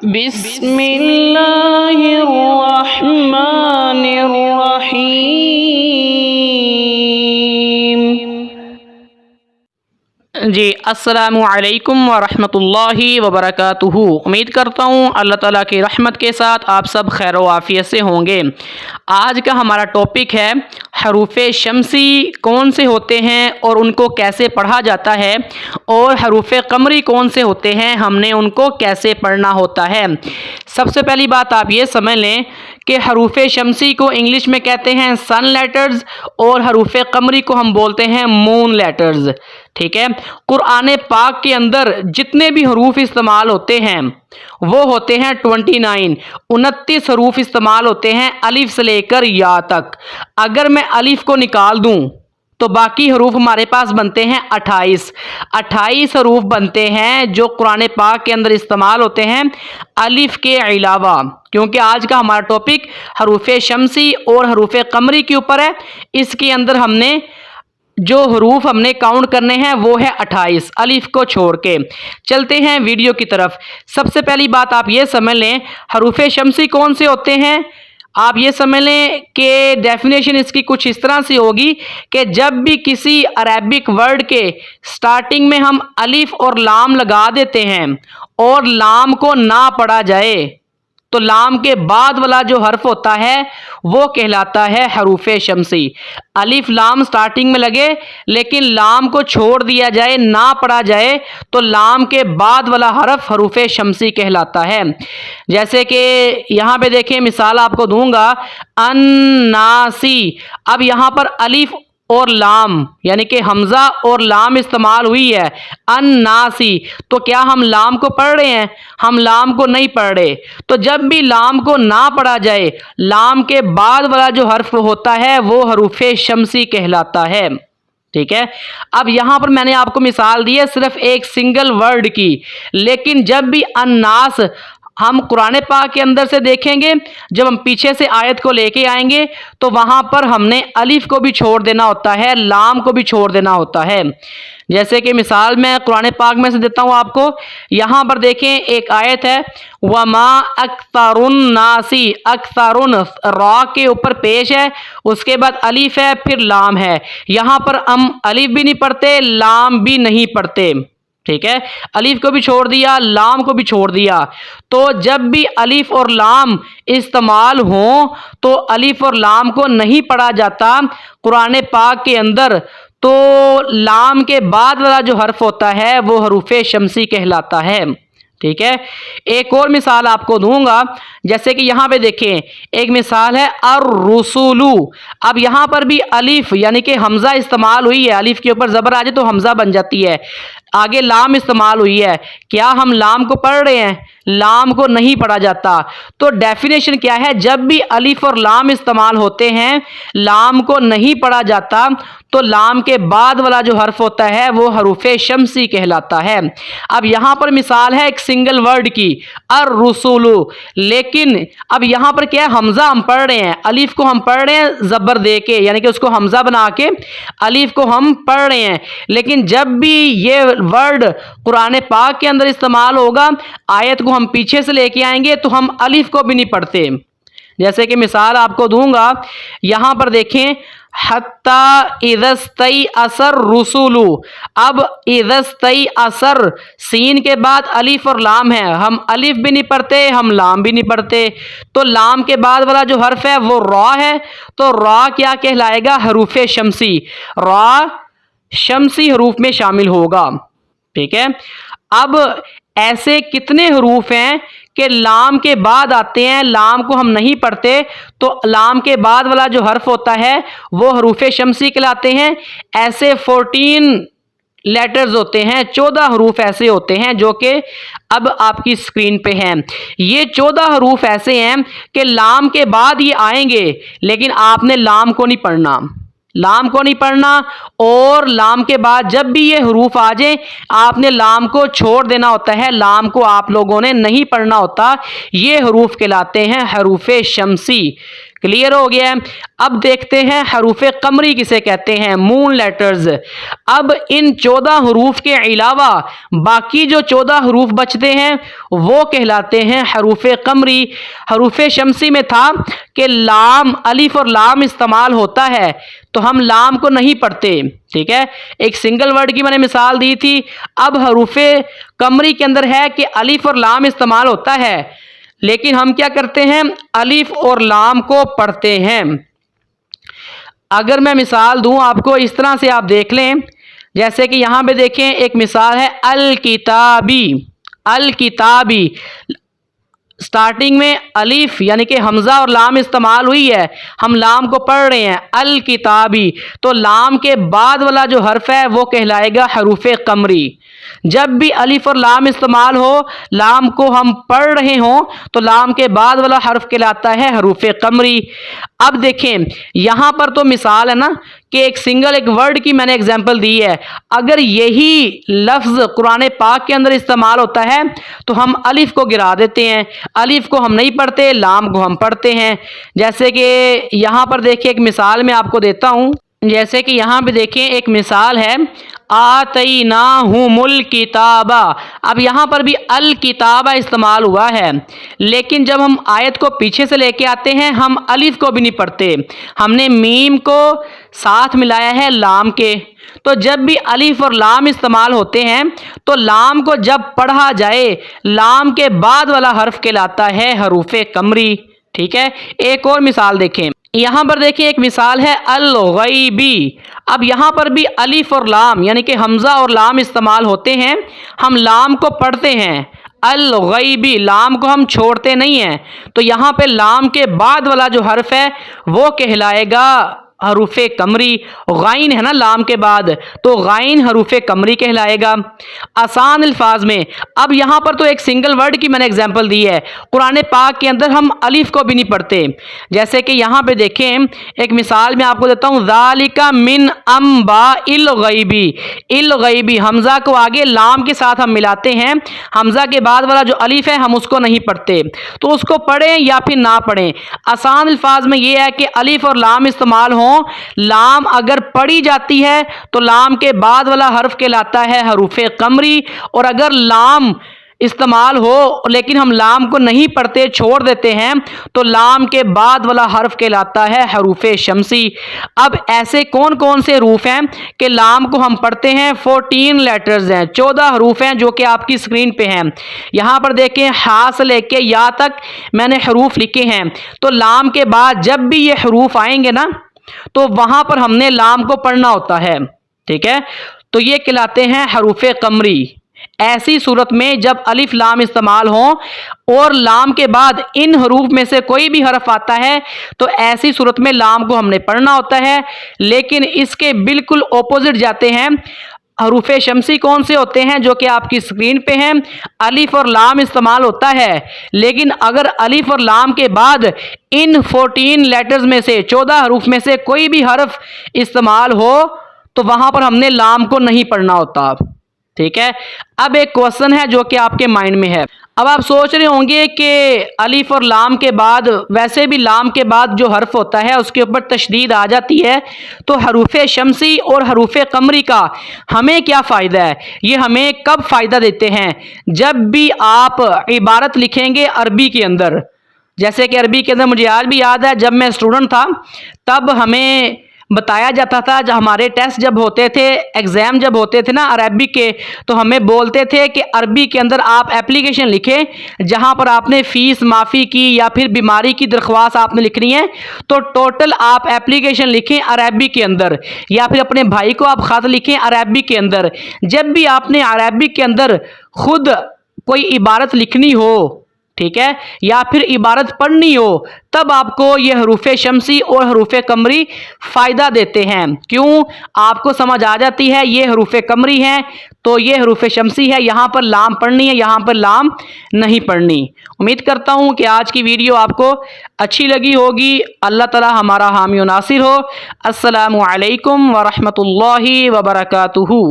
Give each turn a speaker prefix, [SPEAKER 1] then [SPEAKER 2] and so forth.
[SPEAKER 1] بسم اللہ الرحمن الرحیم۔ جی السلام علیکم ورحمۃ اللہ وبرکاتہ۔ امید کرتا ہوں اللہ تعالیٰ کی رحمت کے ساتھ آپ سب خیر و عافیت سے ہوں گے۔ آج کا ہمارا ٹاپک ہے حروف شمسی کون سے ہوتے ہیں اور ان کو کیسے پڑھا جاتا ہے، اور حروف قمری کون سے ہوتے ہیں، ہم نے ان کو کیسے پڑھنا ہوتا ہے۔ سب سے پہلی بات آپ یہ سمجھ لیں کہ حروف شمسی کو انگلش میں کہتے ہیں سن لیٹرز، اور حروف قمری کو ہم بولتے ہیں مون لیٹرز۔ ٹھیک ہے، قرآن پاک کے اندر جتنے بھی حروف استعمال ہوتے ہیں وہ ہوتے ہیں 29 حروف استعمال ہوتے ہیں الف سے لے کر یا تک۔ اگر میں الف کو نکال دوں تو باقی حروف ہمارے پاس بنتے ہیں 28 حروف بنتے ہیں جو قرآن پاک کے اندر استعمال ہوتے ہیں الف کے علاوہ، کیونکہ آج کا ہمارا ٹاپک حروف شمسی اور حروف قمری کے اوپر ہے۔ اس کے اندر ہم نے جو حروف ہم نے کاؤنٹ کرنے ہیں وہ ہے 28 الف کو چھوڑ کے۔ چلتے ہیں ویڈیو کی طرف۔ سب سے پہلی بات آپ یہ سمجھ لیں حروف شمسی کون سے ہوتے ہیں۔ آپ یہ سمجھ لیں کہ ڈیفینیشن اس کی کچھ اس طرح سے ہوگی کہ جب بھی کسی عربک ورڈ کے سٹارٹنگ میں ہم الف اور لام لگا دیتے ہیں اور لام کو نہ پڑھا جائے تو لام کے بعد والا جو حرف ہوتا ہے وہ کہلاتا ہے حروف شمسی۔ الف لام سٹارٹنگ میں لگے لیکن لام کو چھوڑ دیا جائے، نہ پڑھا جائے، تو لام کے بعد والا حرف حروف شمسی کہلاتا ہے۔ جیسے کہ یہاں پہ دیکھیں مثال آپ کو دوں گا، الناسی۔ اب یہاں پر الف اور لام یعنی کہ حمزہ اور لام استعمال ہوئی ہے الناسی، تو کیا ہم لام کو پڑھ رہے ہیں؟ ہم لام کو نہیں پڑھ رہے۔ تو جب بھی لام کو نہ پڑھا جائے لام کے بعد والا جو حرف ہوتا ہے وہ حروف شمسی کہلاتا ہے۔ ٹھیک ہے، اب یہاں پر میں نے آپ کو مثال دی ہے صرف ایک سنگل ورڈ کی، لیکن جب بھی الناس ہم قرآن پاک کے اندر سے دیکھیں گے، جب ہم پیچھے سے آیت کو لے کے آئیں گے تو وہاں پر ہم نے الف کو بھی چھوڑ دینا ہوتا ہے، لام کو بھی چھوڑ دینا ہوتا ہے۔ جیسے کہ مثال میں قرآن پاک میں سے دیتا ہوں آپ کو، یہاں پر دیکھیں ایک آیت ہے وَمَا أَكْثَرُ النَّاسِ، اکثرن را کے اوپر پیش ہے، اس کے بعد الف ہے، پھر لام ہے۔ یہاں پر ہم الف بھی نہیں پڑھتے، لام بھی نہیں پڑھتے۔ ٹھیک ہے، الف کو بھی چھوڑ دیا، لام کو بھی چھوڑ دیا۔ تو جب بھی الف اور لام استعمال ہوں تو الف اور لام کو نہیں پڑھا جاتا قرآن پاک کے اندر، تو لام کے بعد والا جو حرف ہوتا ہے وہ حروف شمسی کہلاتا ہے۔ ٹھیک ہے، ایک اور مثال آپ کو دوں گا، جیسے کہ یہاں پہ دیکھیں ایک مثال ہے الرسول۔ اب یہاں پر بھی الف یعنی کہ حمزہ استعمال ہوئی ہے، الف کے اوپر زبر آ جائے تو حمزہ بن جاتی ہے، آگے لام استعمال ہوئی ہے۔ کیا ہم لام کو پڑھ رہے ہیں؟ لام کو نہیں پڑھا جاتا۔ تو ڈیفینیشن کیا ہے؟ جب بھی الف اور لام استعمال ہوتے ہیں لام کو نہیں پڑھا جاتا تو لام کے بعد والا جو حرف ہوتا ہے وہ حروف شمسی کہلاتا ہے۔ اب یہاں پر مثال ہے ایک سنگل ورڈ کی الرسول، لیکن اب یہاں پر کیا ہے؟ حمزہ ہم پڑھ رہے ہیں، الف کو ہم پڑھ رہے ہیں زبر دے کے، یعنی کہ اس کو حمزہ بنا کے الف کو ہم پڑھ رہے ہیں، لیکن جب بھی یہ ورڈ قرآن پاک کے اندر استعمال ہوگا آیت کو ہم پیچھے سے لے کے آئیں گے تو ہم الف کو بھی نہیں پڑھتے۔ جیسے کہ مثال آپ کو دوں گا، یہاں پر دیکھیں حتی اذا استیأس الرسول۔ اب اذا استیأس سین کے بعد الف اور لام ہے، ہم الف بھی نہیں پڑھتے، ہم لام بھی نہیں پڑھتے، تو لام کے بعد والا جو حرف ہے وہ را ہے، تو را کیا کہلائے گا؟ حروف شمسی۔ را شمسی حروف میں شامل ہوگا۔ ٹھیک ہے، اب ایسے کتنے حروف ہیں کہ لام کے بعد آتے ہیں، لام کو ہم نہیں پڑھتے تو لام کے بعد والا جو حرف ہوتا ہے وہ حروف شمسی کہلاتے ہیں۔ ایسے 14 لیٹرز ہوتے ہیں، 14 حروف ایسے ہوتے ہیں جو کہ اب آپ کی اسکرین پہ ہیں۔ یہ 14 حروف ایسے ہیں کہ لام کے بعد یہ آئیں گے لیکن آپ نے لام کو نہیں پڑھنا، لام کو نہیں پڑھنا، اور لام کے بعد جب بھی یہ حروف آ جائیں آپ نے لام کو چھوڑ دینا ہوتا ہے، لام کو آپ لوگوں نے نہیں پڑھنا ہوتا۔ یہ حروف کہلاتے ہیں حروف شمسی۔ क्लियर हो गया है। अब देखते हैं हरूफ कमरी किसे कहते हैं, मून लेटर्स। अब इन 14 हरूफ के अलावा बाकी जो 14 हरूफ बचते हैं वो कहलाते हैं हरूफ कमरी। हरूफ शमसी में था कि लाम, अलिफ और लाम इस्तेमाल होता है तो हम लाम को नहीं पढ़ते, ठीक है, एक सिंगल वर्ड की मैंने मिसाल दी थी। अब हरूफ कमरी के अंदर है कि अलिफ और लाम इस्तेमाल होता है लेकिन हम क्या करते हैं, अलिफ और लाम को पढ़ते हैं। अगर मैं मिसाल दूं आपको, इस तरह से आप देख लें, जैसे कि यहां पे देखें एक मिसाल है अल किताबी। अल किताबी स्टार्टिंग में अलिफ यानी कि हमजा और लाम इस्तेमाल हुई है, हम लाम को पढ़ रहे हैं, अल किताबी, तो लाम के बाद वाला जो हर्फ है वो कहलाएगा हरूफ कमरी। जब भी अलिफ और लाम इस्तेमाल हो, लाम को हम पढ़ रहे हों, तो लाम के बाद वाला हर्फ कहलाता है हरूफ कमरी। अब देखें यहां पर तो मिसाल है ना कि एक सिंगल एक वर्ड की मैंने एग्जांपल दी है। अगर यही लफ्ज कुरान पाक के अंदर इस्तेमाल होता है तो हम अलिफ को गिरा देते हैं, अलिफ को हम नहीं पढ़ते, लाम को हम पढ़ते हैं। जैसे कि यहां पर देखिए एक मिसाल मैं आपको देता हूं, जैसे कि यहां पे देखें एक मिसाल है आतैनाहुमुल किताबा। अब यहाँ पर भी अल किताबा इस्तेमाल हुआ है लेकिन जब हम आयत को पीछे से लेके आते हैं हम अलिफ को भी नहीं पढ़ते, हमने मीम को साथ मिलाया है लाम के। तो जब भी अलिफ और लाम इस्तेमाल होते हैं तो लाम को जब पढ़ा जाए, लाम के बाद वाला हर्फ कहलाता है हरूफ कमरी, ठीक है। एक और मिसाल देखें, यहाँ पर देखिए एक मिसाल है अल-गैबी। अब यहाँ पर भी अलिफ और लाम यानी कि हमजा और लाम इस्तेमाल होते हैं, हम लाम को पढ़ते हैं, अल-गैबी, लाम को हम छोड़ते नहीं हैं। तो यहाँ पे लाम के बाद वाला जो हर्फ है वो कहलाएगा हरूफ कमरी। गाइन है ना लाम के बाद, तो गाइन हरूफ कमरी कहलाएगा। आसान अल्फाज में, अब यहाँ पर तो एक सिंगल वर्ड की मैंने एग्जांपल दी है, कुरान पाक के अंदर हम अलिफ को भी नहीं पढ़ते। जैसे कि यहाँ पे देखें एक मिसाल मैं आपको देता हूँ, ज़ालिका मिन अंबाइल गैबी। इल गैबी, हमज़ा को आगे लाम के साथ हम मिलाते हैं, हमज़ा के बाद वाला जो अलिफ है हम उसको नहीं पढ़ते, तो उसको पढ़ें या फिर ना पढ़ें। आसान अल्फाज में ये है कि अलिफ और लाम इस्तेमाल हो, लाम अगर पढ़ी जाती है तो लाम के बाद वाला हर्फ कहलाता है हरूफ कमरी, और अगर लाम इस्तेमाल हो लेकिन हम लाम को नहीं पढ़ते, छोड़ देते हैं, तो लाम के बाद वाला हर्फ कहलाता है हरूफ शमसी। अब ऐसे कौन कौन से हरूफ हैं कि लाम को हम पढ़ते हैं? 14 लेटर्स हैं, 14 हरूफ हैं जो कि आपकी स्क्रीन पे हैं। यहाँ पर देखें हा से लेके या तक मैंने हरूफ लिखे हैं, तो लाम के बाद जब भी ये हरूफ आएंगे ना तो वहां पर हमने लाम को पढ़ना होता है, ठीक है। तो ये कहलाते हैं हरूफ कमरी। ऐसी सूरत में जब अलिफ लाम इस्तेमाल हो और लाम के बाद इन हरूफ में से कोई भी हरफ आता है तो ऐसी सूरत में लाम को हमने पढ़ना होता है। लेकिन इसके बिल्कुल ऑपोजिट जाते हैं हरूफ शमसी। कौन से होते हैं? जो कि आपकी स्क्रीन पे हैं। अलिफ और लाम इस्तेमाल होता है, लेकिन अगर अलिफ और लाम के बाद इन 14 लेटर्स में से 14 हरूफ में से कोई भी हर्फ इस्तेमाल हो तो वहां पर हमने लाम को नहीं पढ़ना होता, ठीक है। अब एक क्वेश्चन है जो कि आपके माइंड में है। अब आप सोच रहे होंगे कि अलिफ और लाम के बाद, वैसे भी लाम के बाद जो हर्फ होता है उसके ऊपर तशदीद आ जाती है, तो हरूफ शमसी और हरूफ कमरी का हमें क्या फ़ायदा है? ये हमें कब फ़ायदा देते हैं? जब भी आप इबारत लिखेंगे अरबी के अंदर। जैसे कि अरबी के अंदर मुझे आज भी याद है, जब मैं स्टूडेंट था तब हमें बताया जाता था, जब हमारे टेस्ट जब होते थे, एग्ज़ाम जब होते थे ना अरबी के, तो हमें बोलते थे कि अरबी के अंदर आप एप्लीकेशन लिखें जहां पर आपने फ़ीस माफ़ी की या फिर बीमारी की दरख्वास्त आपने लिखनी है, तो टोटल आप एप्लीकेशन लिखें अरबी के अंदर, या फिर अपने भाई को आप ख़त लिखें अरबी के अंदर। जब भी आपने अरबी के अंदर ख़ुद कोई इबारत लिखनी हो, ठीक है, या फिर इबारत पढ़नी हो, तब आपको ये हरूफ शमसी और हरूफ कमरी फ़ायदा देते हैं। क्यों? आपको समझ आ जाती है ये हरूफ कमरी हैं तो ये हरूफ शमसी है, यहाँ पर लाम पढ़नी है, यहाँ पर लाम नहीं पढ़नी। उम्मीद करता हूँ कि आज की वीडियो आपको अच्छी लगी होगी। अल्लाह ताला हमारा हामी व नासिर हो। अस्सलामु अलैकुम व रहमतुल्लाहि व बरकातुहू।